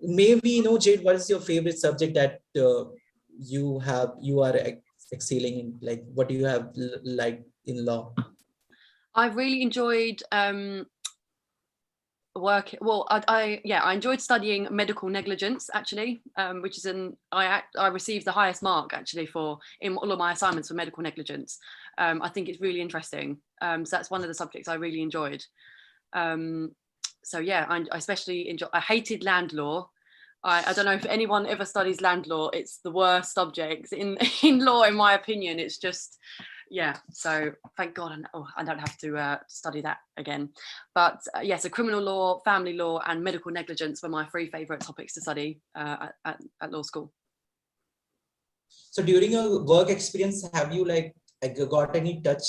maybe, you know, Jade, what is your favorite subject that you are excelling in? Like, what do you have like in law? I really enjoyed work. Well, I enjoyed studying medical negligence, actually, which is I received the highest mark actually in all of my assignments for medical negligence. I think it's really interesting. So that's one of the subjects I really enjoyed. So yeah, I especially enjoy. I hated land law. I don't know if anyone ever studies land law. It's the worst subject in law, in my opinion. It's just, yeah. So thank God I don't have to study that again. But yeah, so criminal law, family law, and medical negligence were my three favorite topics to study at law school. So during your work experience, have you like got any touch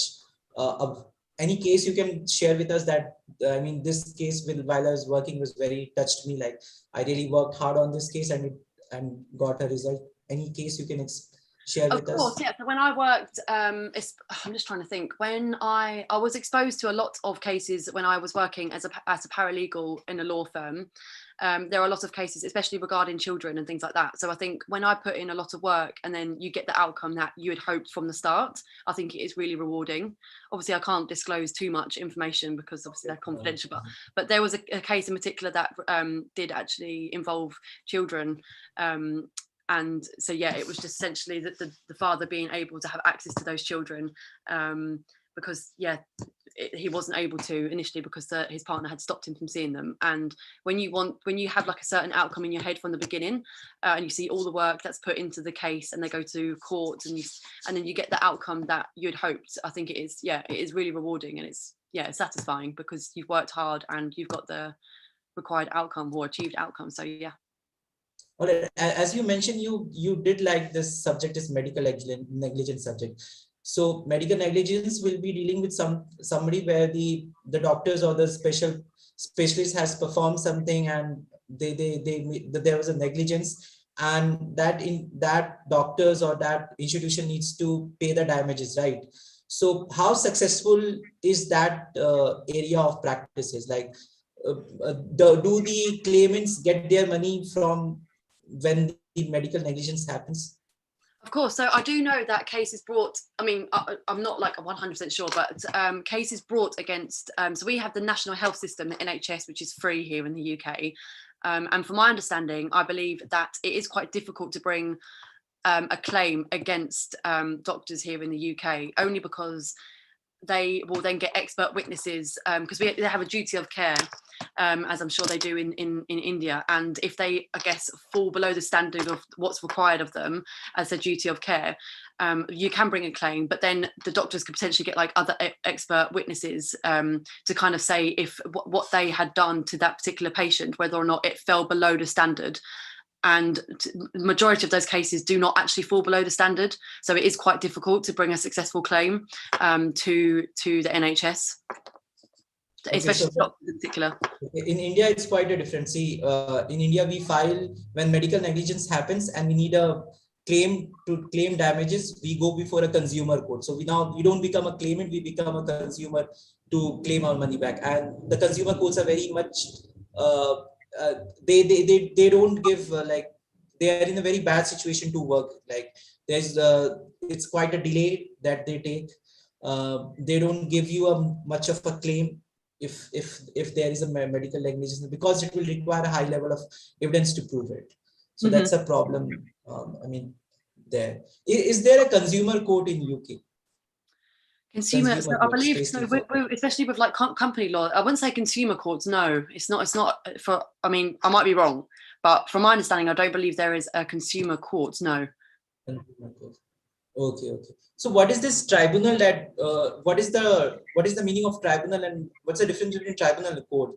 of any case you can share with us that, I mean, this case while I was working was very touched me. Like, I really worked hard on this case, and and got a result? Any case you can share Of with us? course, yeah. So when I worked, I'm just trying to think. When I was exposed to a lot of cases when I was working as a paralegal in a law firm. There are a lot of cases, especially regarding children and things like that. So I think when I put in a lot of work and then you get the outcome that you had hoped from the start, I think it is really rewarding. Obviously, I can't disclose too much information because obviously they're confidential. But there was a case in particular that did actually involve children. And so, yeah, it was just essentially that the father being able to have access to those children because, yeah, he wasn't able to initially because his partner had stopped him from seeing them. And when you have like a certain outcome in your head from the beginning and you see all the work that's put into the case and they go to court and then you get the outcome that you'd hoped, I think it is really rewarding and it's satisfying because you've worked hard and you've got the required outcome or achieved outcome. So, yeah. All right. As you mentioned, you did like this subject is medical negligence subject. So medical negligence will be dealing with somebody where the doctors or the specialist has performed something and there was a negligence, and that doctors or that institution needs to pay the damages, right? So how successful is that area of practices? Like, do the claimants get their money from when the medical negligence happens? Of course. So I do know that cases brought, I mean, I'm not like 100% sure, but cases brought against, so we have the National Health System, the NHS, which is free here in the UK. And from my understanding, I believe that it is quite difficult to bring a claim against doctors here in the UK, only because they will then get expert witnesses because they have a duty of care, as I'm sure they do in India. And if they, I guess, fall below the standard of what's required of them as a duty of care, you can bring a claim, but then the doctors could potentially get like other expert witnesses to kind of say if what they had done to that particular patient, whether or not it fell below the standard. And the majority of those cases do not actually fall below the standard. So it is quite difficult to bring a successful claim to the NHS, especially doctors in particular. In India, it's quite a difference. See, in India, we file when medical negligence happens and we need a claim to claim damages, we go before a consumer court. So we don't become a claimant, we become a consumer to claim our money back. And the consumer courts are very much they don't give like they are in a very bad situation to work. Like there's it's quite a delay that they take. They don't give you much of a claim if there is a medical negligence, because it will require a high level of evidence to prove it. So that's a problem. I mean, is there a consumer court in UK? Consumer, so I believe, so especially with like company law, I wouldn't say consumer courts. No, it's not for, I mean, I might be wrong, but from my understanding, I don't believe there is a consumer court. No. Okay. So what is this tribunal that, what is the meaning of tribunal and what's the difference between tribunal and court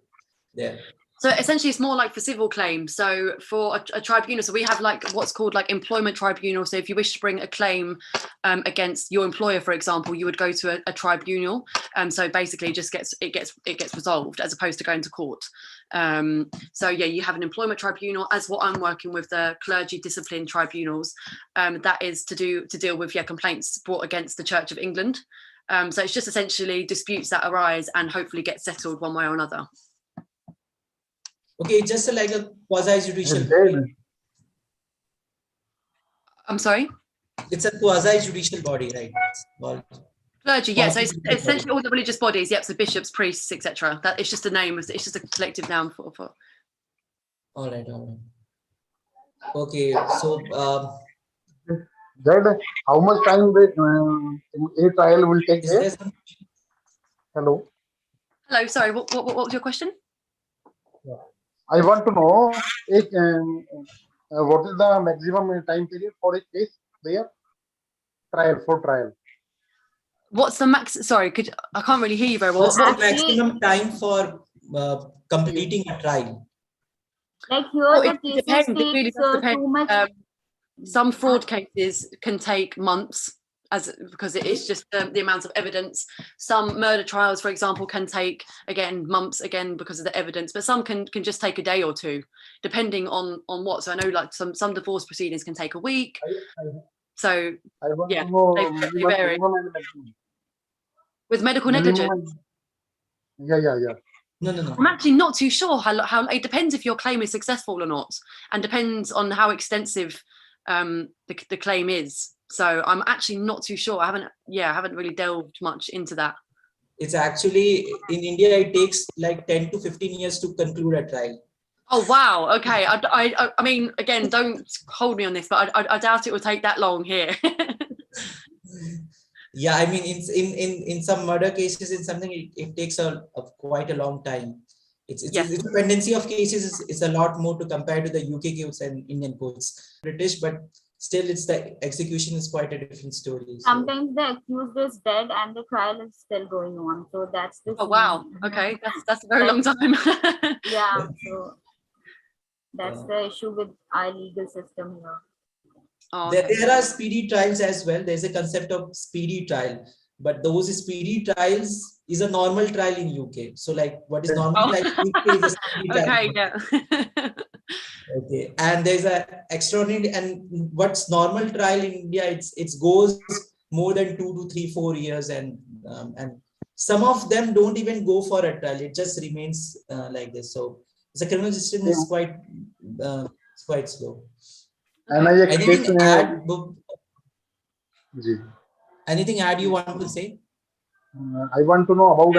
there? So essentially it's more like for civil claims. So for a tribunal, so we have like what's called like employment tribunal. So if you wish to bring a claim against your employer, for example, you would go to a tribunal. So basically it gets resolved as opposed to going to court. So yeah, you have an employment tribunal, as what I'm working with the Clergy discipline tribunals. That is to deal with complaints brought against the Church of England. So it's just essentially disputes that arise and hopefully get settled one way or another. Okay, just like a quasi-judicial body. I'm sorry? It's a quasi-judicial body, right? Well, Clergy, yeah. So it's essentially all the religious bodies, yep. So bishops, priests, etc. That it's just a name. It's just a collective noun for. All right. Okay, so Jade, how much time a trial will take place? Hello. Sorry. What was your question? I want to know what is the maximum time period for a case there? Trial. What's the max? Sorry, I can't really hear you very well. What's the maximum time for completing a trial? Like here, the cases take too much. Some fraud cases can take months. because it is just the amount of evidence. Some murder trials, for example, can take again months again because of the evidence, but some can just take a day or two, depending on what. So I know like some divorce proceedings can take a week. So I want yeah, to know they vary. minimum and maximum. With medical Minimum negligence. Yeah. No. I'm actually not too sure how it depends if your claim is successful or not, and depends on how extensive the claim is. So I'm actually not too sure. I haven't really delved much into that. It's actually in India, it takes like 10 to 15 years to conclude a trial. Oh wow, okay. I mean, again, don't hold me on this, but I doubt it will take that long here. Yeah, I mean, in some murder cases, in something it takes a quite a long time. It's Yes. the tendency of cases is a lot more to compare to the UK courts and Indian courts. British, but still, it's the execution is quite a different story. So. Sometimes the accused is dead and the trial is still going on. So that's the. Oh wow. Okay, that's a very long time. Yeah. So that's the issue with our legal system here. Oh, okay. There are speedy trials as well. There's a concept of speedy trial, but those speedy trials is a normal trial in UK. So like what is normal trial in UK is a speedy trial. Okay, yeah. Okay, and there's a extraordinary, and what's normal trial in India, it goes more than 2 to 3, 4 years, and some of them don't even go for a trial. It just remains like this. So the criminal system is quite slow. Anything add you want to say? I want to know about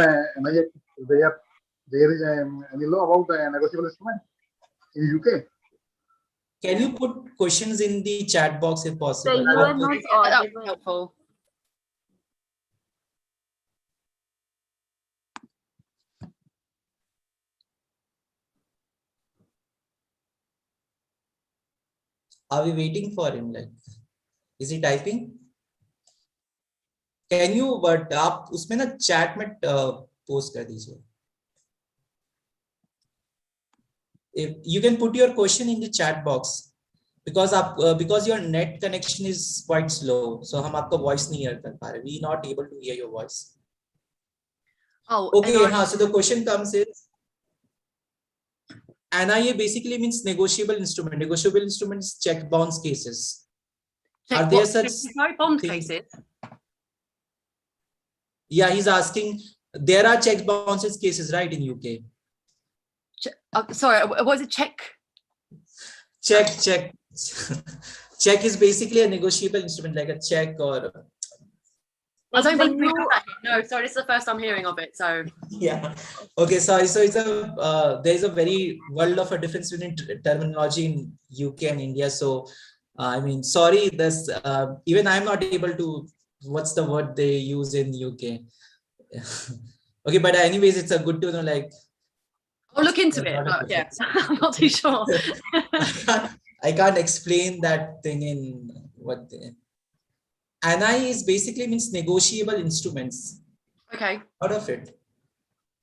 there is any law about negotiable instrument in UK. Can you put questions in the chat box if possible? So you are not audible. Helpful. Are we waiting for him? Like, is he typing? Can you but आप उसमें ना chat में post कर दीजिए. If you can put your question in the chat box, because your net connection is quite slow, so हम आपका voice नहीं hear कर पा रहे. We not able to hear your voice. Oh, okay. So the question comes is, NIA basically means negotiable instrument. Negotiable instruments check bounce cases. Are there such bond cases? Yeah, he's asking. There are check bounces cases, right, in UK? Sorry, what is it? Check. Check is basically a negotiable instrument, like a check or. I don't believe that. No, sorry, this is the first I'm hearing of it. So yeah, okay, sorry. So it's there's a very world of a difference between terminology in UK and India. So I mean, sorry, this even I'm not able to. What's the word they use in UK? Okay, but anyways, it's a good to know. Like, I'll look into it. But yeah, I'm not too sure. I can't explain that thing in what. NI is basically means negotiable instruments. Okay. Out of it,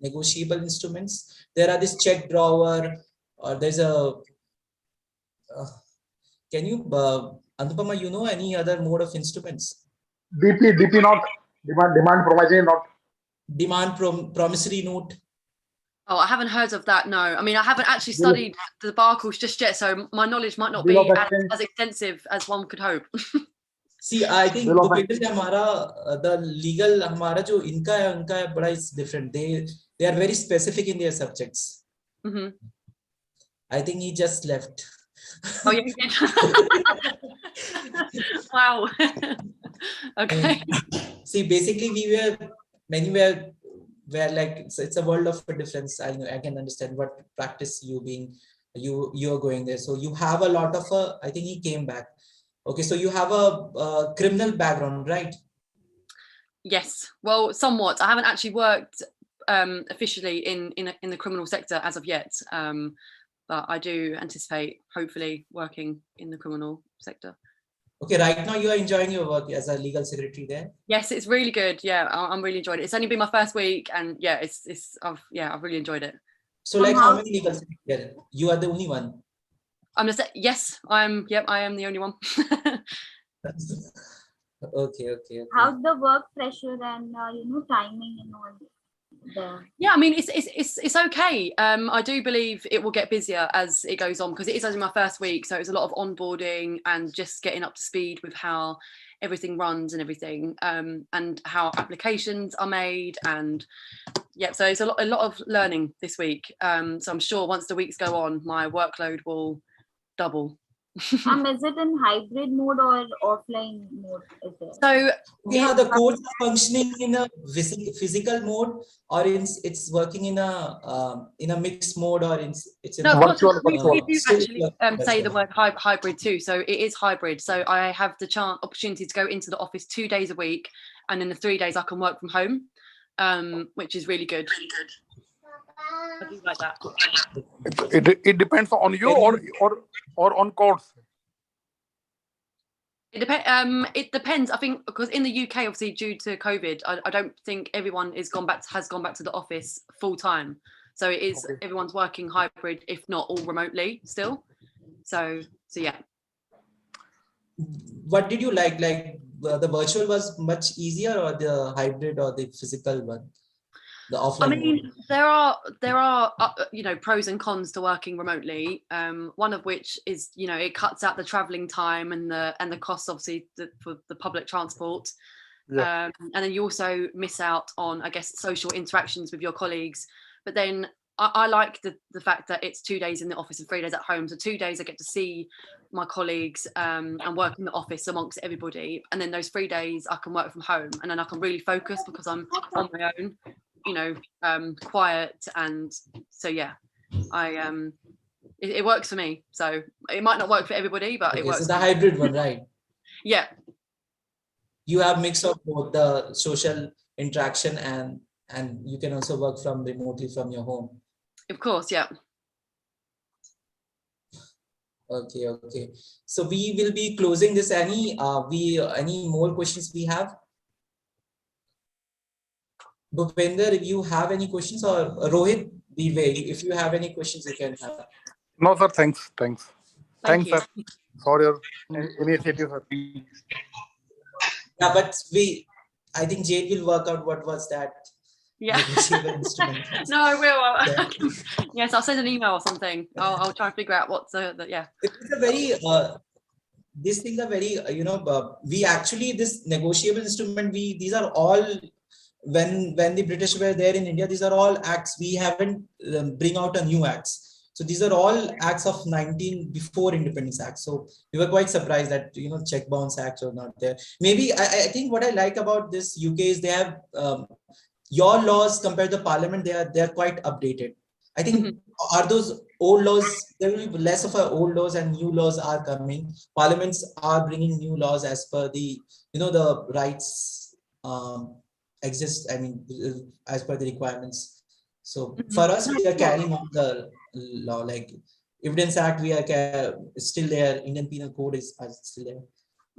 negotiable instruments. There are this check drawer, or there's a. Can you, Anupama, you know any other mode of instruments? DP not demand promissory note. Demand promissory note. Oh, I haven't heard of that. No, I mean I haven't actually studied the bar course just yet, so my knowledge might not be as extensive as one could hope. See, I think the legal हमारा जो इनका है उनका है बड़ा is different. They are very specific in their subjects. Mm-hmm. I think he just left. Oh yeah, he did. Wow. Okay. See, basically many were like it's a world of a difference. I can understand what practice you're going there. So you have a lot of I think he came back. Okay, so you have a criminal background, right? Yes, well, somewhat. I haven't actually worked officially in the criminal sector as of yet, but I do anticipate hopefully working in the criminal sector. Okay, right now you are enjoying your work as a legal secretary there? Yes, it's really good. Yeah, I'm really enjoying it. It's only been my first week, and yeah, I've really enjoyed it. So, like, how many legal secretaries? You are the only one. Yes, I am the only one. Okay. How's the work pressure and timing and all there? Yeah, I mean it's okay. I do believe it will get busier as it goes on because it is only my first week, so it's a lot of onboarding and just getting up to speed with how everything runs and everything, and how applications are made, and yeah, so it's a lot of learning this week. So I'm sure once the weeks go on, my workload will double. Is it in hybrid mode or offline mode? Is there? So Yeah, the codes are functioning in a physical mode, or it's working in a mixed mode, or it's in no, a of course, Virtual, we virtual. do still actually say the virtual. word hybrid too. So it is hybrid. So I have the opportunity to go into the office 2 days a week, and in the 3 days I can work from home, which is really good. I do like that. It depends on you or on codes. It depends. I think because in the UK, obviously due to COVID, I don't think everyone has gone back to the office full time. So it is everyone's working hybrid, if not all remotely still. So yeah. What did you like? Like the virtual was much easier, or the hybrid, or the physical one, the offline I mean, mode? there are pros and cons to working remotely. One of which is it cuts out the travelling time and the costs obviously for the public transport. Yeah. And then you also miss out on, I guess, social interactions with your colleagues. But then I like the fact that it's 2 days in the office and 3 days at home. So 2 days I get to see my colleagues and work in the office amongst everybody. And then those 3 days I can work from home, and then I can really focus because I'm on my own, quiet. And so, yeah, it works for me. So it might not work for everybody, but it works. So the hybrid one, right? Yeah. You have mix of both the social interaction and you can also work from remotely from your home. Of course, yeah. Okay. So we will be closing this. Any more questions we have? Bhupender, if you have any questions, or Rohit, if you have any questions, you can have. No, sir. Thanks. Thank Thanks, you. sir, for your initiative, sir. Yeah, but I think Jade will work out what was that negotiable instrument. No, I will. Yeah. Yes, I'll send an email or something. I'll try and figure out what's yeah. It's a very these things are very we actually, this negotiable instrument, these are all when the British were there in India, these are all acts. We haven't bring out a new acts. So these are all acts of 19 before Independence Act. So we were quite surprised that check bounce acts were not there. Maybe I think what I like about this UK is they have your laws compared to Parliament. They are quite updated. I think are those old laws, there will be less of old laws and new laws are coming. Parliaments are bringing new laws as per the the rights exist. I mean, as per the requirements. So for us, we are carrying on the law, like Evidence Act. We are still there. Indian Penal Code is still there.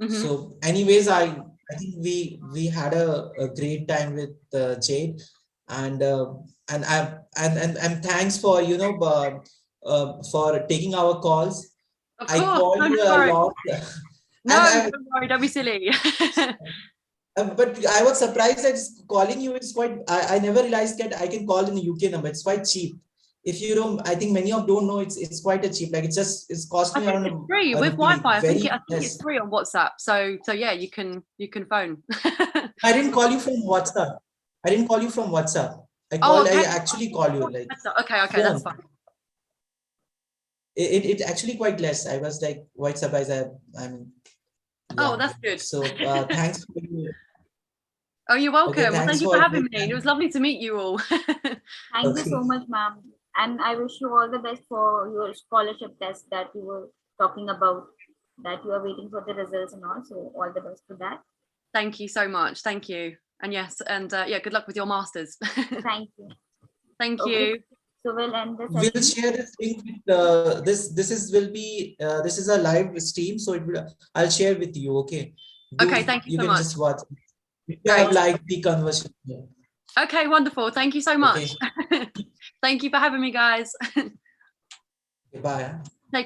So, anyways, I think we had a great time with Jade, and thanks for for taking our calls. Of I course, called you a lot. Don't worry, don't be silly. But I was surprised that calling you is quite. I never realized that I can call in the UK number. It's quite cheap. If you don't, I think many of don't know it's quite a cheap. Like it's costing around. It's free with Wi-Fi. I think it's free on WhatsApp. So yeah, you can phone. I didn't call you from WhatsApp. I actually call you like. Okay, that's fine. It actually quite less. I was like quite surprised. Oh, that's good. So thanks for you. Oh, you're welcome. Okay, well, thank you for having me. It was lovely to meet you all. Thank you so much, ma'am. And I wish you all the best for your scholarship test that you were talking about, that you are waiting for the results and all. So all the best for that. Thank you so much. Thank you. And yes, and yeah, good luck with your masters. Thank you. Thank you. So we'll end this. We'll share this link with this is a live stream, so I'll share with you. Okay. Okay, thank you so much. You can just watch. You have liked the conversation. Okay, wonderful. Thank you so much. Okay. Thank you for having me, guys. Bye.